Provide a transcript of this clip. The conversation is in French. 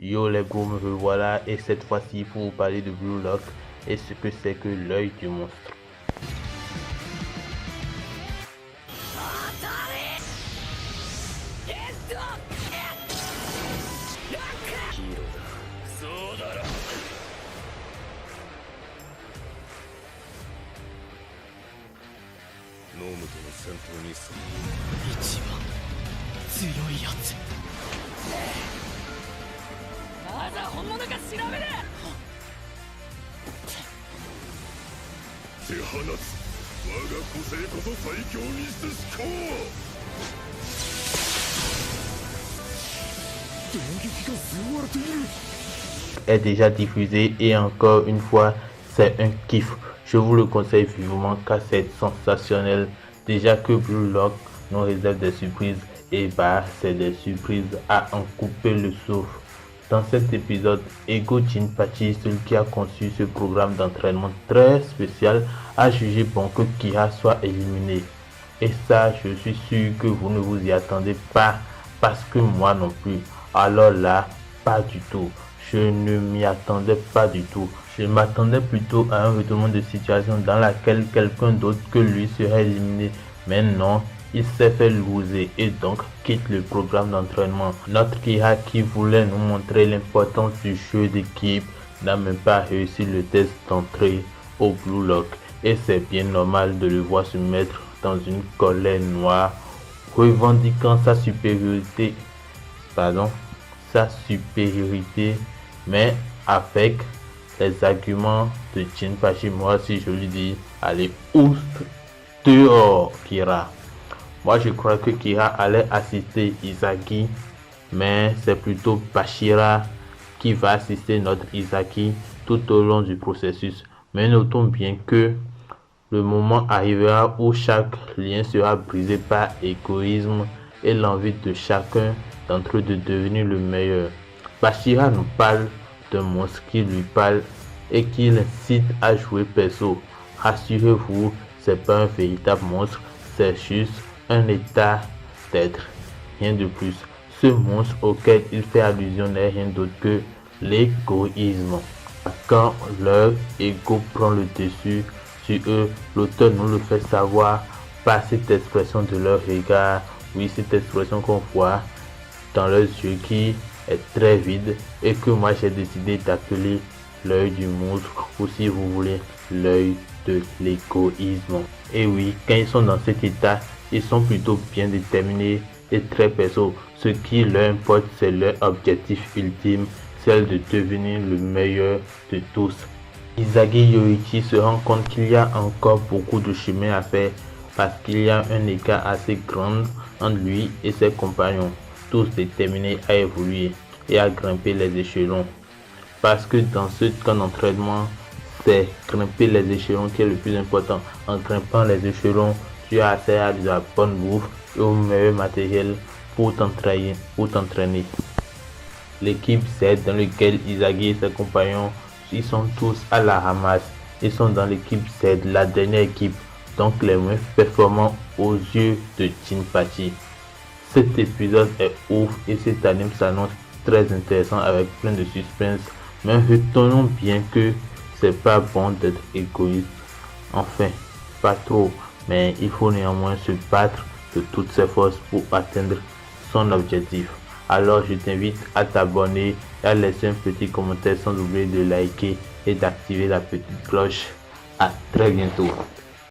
Yo les gros, me revoilà et cette fois-ci pour vous parler de Blue Lock et ce que c'est que l'œil du monstre. Est déjà diffusé et encore une fois c'est un kiff. Je vous le conseille vivement car c'est sensationnel. Déjà que Blue Lock nous réserve des surprises et bah c'est des surprises à en couper le souffle. Dans cet épisode, Ego Jinpachi, celui qui a conçu ce programme d'entraînement très spécial, a jugé bon que Kira soit éliminé. Et ça, je suis sûr que vous ne vous y attendez pas, parce que moi non plus. Alors là, pas du tout. Je ne m'y attendais pas du tout. Je m'attendais plutôt à un retournement de situation dans laquelle quelqu'un d'autre que lui serait éliminé. Mais non, il s'est fait loser et donc quitte le programme d'entraînement. Notre Kira qui voulait nous montrer l'importance du jeu d'équipe n'a même pas réussi le test d'entrée au Blue Lock. Et c'est bien normal de le voir se mettre dans une colère noire, revendiquant sa supériorité, mais avec les arguments de Jinpachi. Moi si je lui dis, allez, oust dehors Kira. Moi je crois que Kira allait assister Izaki, mais c'est plutôt Bashira qui va assister notre Izaki tout au long du processus. Mais notons bien que le moment arrivera où chaque lien sera brisé par égoïsme et l'envie de chacun d'entre eux de devenir le meilleur. Bashira nous parle d'un monstre qui lui parle et qui l'incite à jouer perso. Rassurez-vous, c'est pas un véritable monstre, c'est juste un état d'être, rien de plus. Ce monstre auquel il fait allusion n'est rien d'autre que l'égoïsme. Quand leur ego prend le dessus sur eux, l'auteur nous le fait savoir par cette expression de leur regard. Oui, cette expression qu'on voit dans leurs yeux qui est très vide et que moi j'ai décidé d'appeler l'œil du monstre, ou si vous voulez l'œil de l'égoïsme. Et oui, quand ils sont dans cet état, ils sont plutôt bien déterminés et très perso. Ce qui leur importe, c'est leur objectif ultime, celle de devenir le meilleur de tous. Izagi Yoichi se rend compte qu'il y a encore beaucoup de chemin à faire parce qu'il y a un écart assez grand entre lui et ses compagnons, tous déterminés à évoluer et à grimper les échelons. Parce que dans ce camp d'entraînement, c'est grimper les échelons qui est le plus important. En grimpant les échelons, tu as accès à de la bonne bouffe et au meilleur matériel pour t'entraîner. L'équipe Z dans laquelle Izagi et ses compagnons, ils sont tous à la ramasse. Ils sont dans l'équipe Z, la dernière équipe, donc les moins performants aux yeux de Jinpachi. Cet épisode est ouf et cet anime s'annonce très intéressant avec plein de suspense. Mais retenons bien que c'est pas bon d'être égoïste. Enfin, pas trop, mais il faut néanmoins se battre de toutes ses forces pour atteindre son objectif. Alors je t'invite à t'abonner et à laisser un petit commentaire sans oublier de liker et d'activer la petite cloche. À très bientôt.